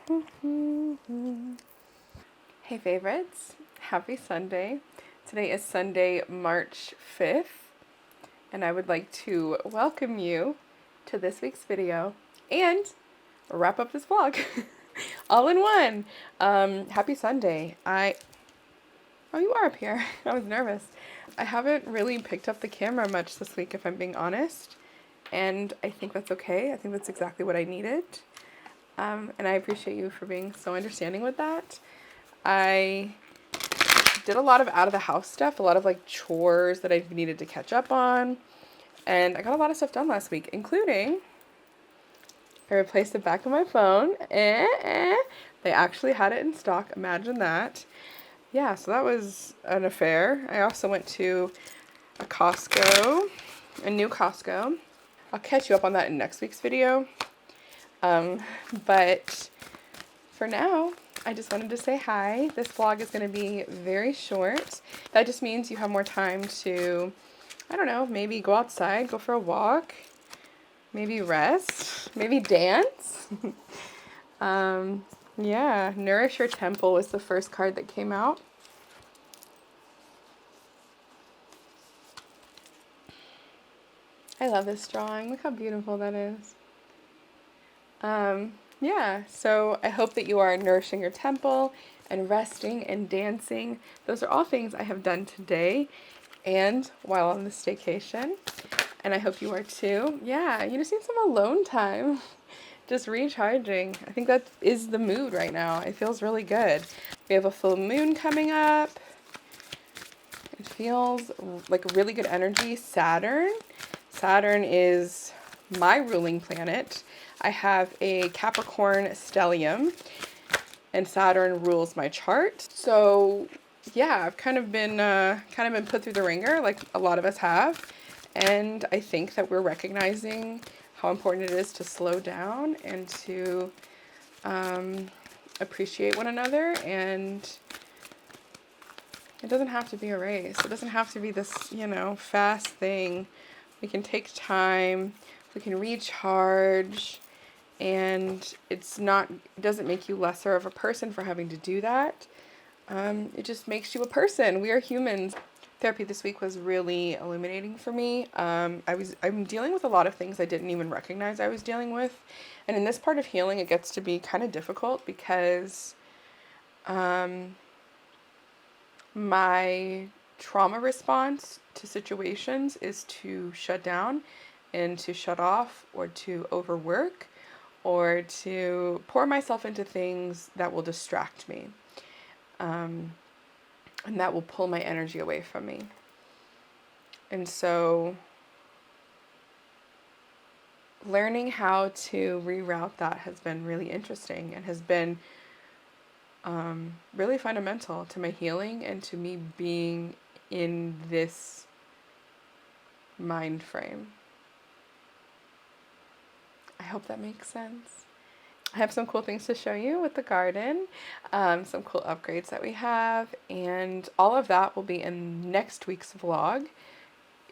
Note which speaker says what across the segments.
Speaker 1: Hey favorites, happy Sunday. Today is Sunday, March 5th, and I would like to welcome you to this week's video and wrap up this vlog all in one. Happy Sunday. Oh, you are up here. I was nervous. I haven't really picked up the camera much this week, if I'm being honest, and I think that's okay. I think that's exactly what I needed. And I appreciate you for being so understanding with that. I did a lot of out of the house stuff, a lot of like chores that I needed to catch up on. And I got a lot of stuff done last week, including I replaced the back of my phone. They actually had it in stock. Imagine that. Yeah, so that was an affair. I also went to a new Costco. I'll catch you up on that in next week's video. But for now, I just wanted to say hi. This vlog is going to be very short. That just means you have more time to, I don't know, maybe go outside, go for a walk, maybe rest, maybe dance. Yeah, Nourish Your Temple was the first card that came out. I love this drawing. Look how beautiful that is. Yeah, so I hope that you are nourishing your temple and resting and dancing. Those are all things I have done today and while on this staycation. And I hope you are too. Yeah, you just need some alone time. Just recharging. I think that is the mood right now. It feels really good. We have a full moon coming up. It feels like really good energy. Saturn is my ruling planet. I have a Capricorn stellium, and Saturn rules my chart. So yeah, I've kind of been put through the ringer, like a lot of us have, and I think that we're recognizing how important it is to slow down and to appreciate one another. And it doesn't have to be a race. It doesn't have to be this, fast thing. We can take time. We can recharge. And it doesn't make you lesser of a person for having to do that. It just makes you a person. We are humans. Therapy this week was really illuminating for me. I'm dealing with a lot of things I didn't even recognize I was dealing with. And in this part of healing, it gets to be kind of difficult because my trauma response to situations is to shut down and to shut off or to overwork or to pour myself into things that will distract me, and that will pull my energy away from me. And so learning how to reroute that has been really interesting and has been really fundamental to my healing and to me being in this mind frame. I hope that makes sense. I have some cool things to show you with the garden, some cool upgrades that we have, and all of that will be in next week's vlog.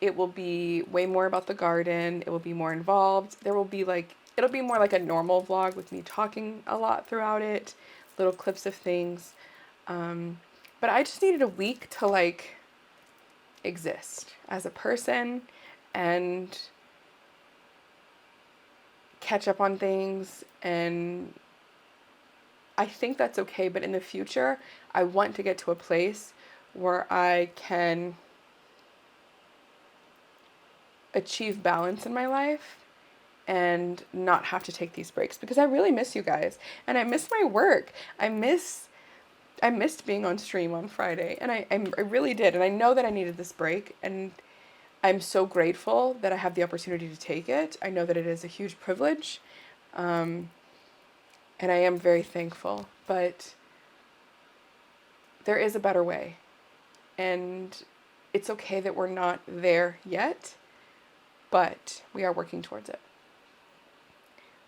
Speaker 1: It will be way more about the garden. It will be more involved. It'll be more like a normal vlog with me talking a lot throughout it, little clips of things. But I just needed a week to exist as a person and catch up on things, and I think that's okay. But in the future, I want to get to a place where I can achieve balance in my life and not have to take these breaks, because I really miss you guys and I miss my work. I missed being on stream on Friday, and I really did, and I know that I needed this break, and I'm so grateful that I have the opportunity to take it. I know that it is a huge privilege, and I am very thankful, but there is a better way, and it's okay that we're not there yet, but we are working towards it.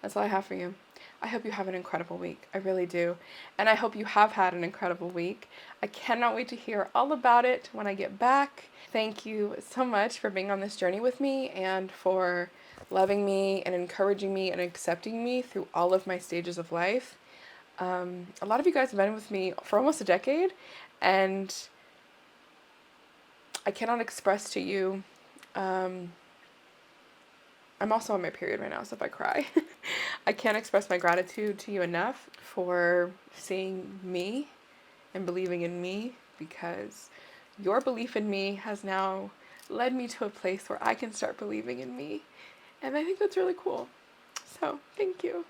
Speaker 1: That's all I have for you. I hope you have an incredible week. I really do. And I hope you have had an incredible week. I cannot wait to hear all about it when I get back. Thank you so much for being on this journey with me and for loving me and encouraging me and accepting me through all of my stages of life. A lot of you guys have been with me for almost a decade, and I cannot express to you, I'm also on my period right now, so if I cry, I can't express my gratitude to you enough for seeing me and believing in me, because your belief in me has now led me to a place where I can start believing in me. And I think that's really cool. So, thank you.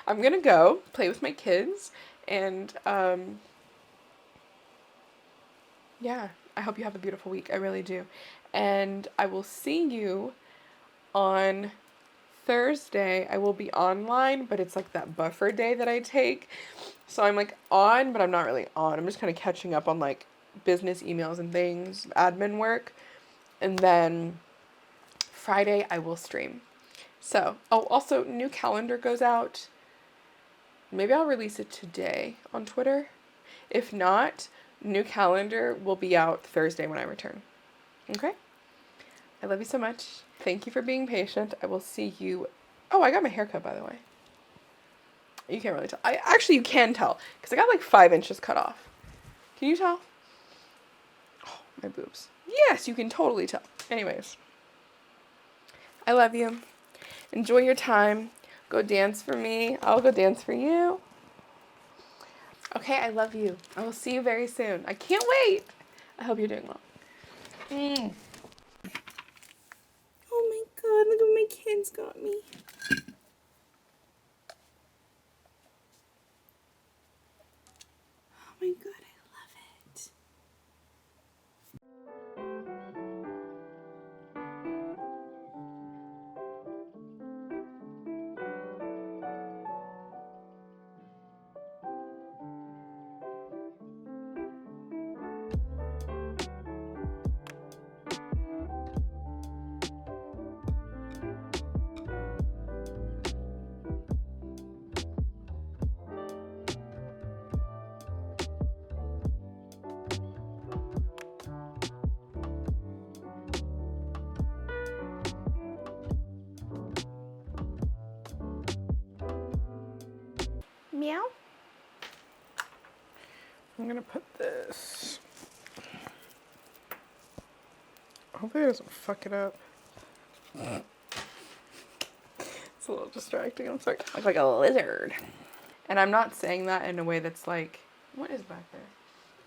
Speaker 1: I'm gonna go play with my kids, and yeah, I hope you have a beautiful week. I really do. And I will see you on Thursday. I will be online, but it's like that buffer day that I take. So I'm like on, but I'm not really on. I'm just kind of catching up on like business emails and things, admin work. And then Friday I will stream. So, oh, also, new calendar goes out. Maybe I'll release it today on Twitter. If not, new calendar will be out Thursday when I return. Okay? I love you so much. Thank you for being patient. I will see you. Oh, I got my haircut, by the way. You can't really tell. You can tell, because I got like 5 inches cut off. Can you tell? Oh, my boobs. Yes, you can totally tell. Anyways, I love you. Enjoy your time. Go dance for me. I'll go dance for you. Okay, I love you. I will see you very soon. I can't wait. I hope you're doing well. Oh my god, look what my kids got me. Oh my god, I love it. Meow. I'm gonna put this. Hopefully it doesn't fuck it up. It's a little distracting. I'm sorry. I look like a lizard. And I'm not saying that in a way that's like, what is back there?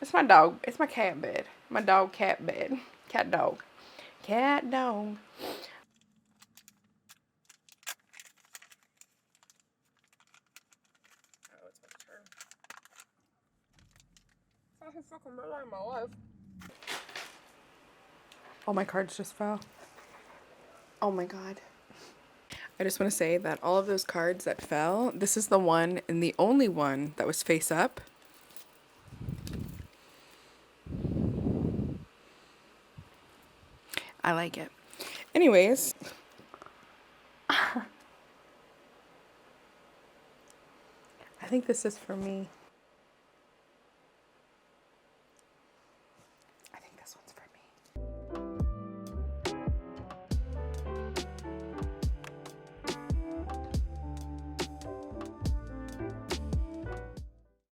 Speaker 1: It's my dog. It's my cat bed. My dog cat bed. Cat dog. Cat dog. Oh, it's my turn. Fucking fucking my life. All my cards just fell. Oh my god. I just want to say that all of those cards that fell, this is the one and the only one that was face up. I like it. Anyways. I think this is for me.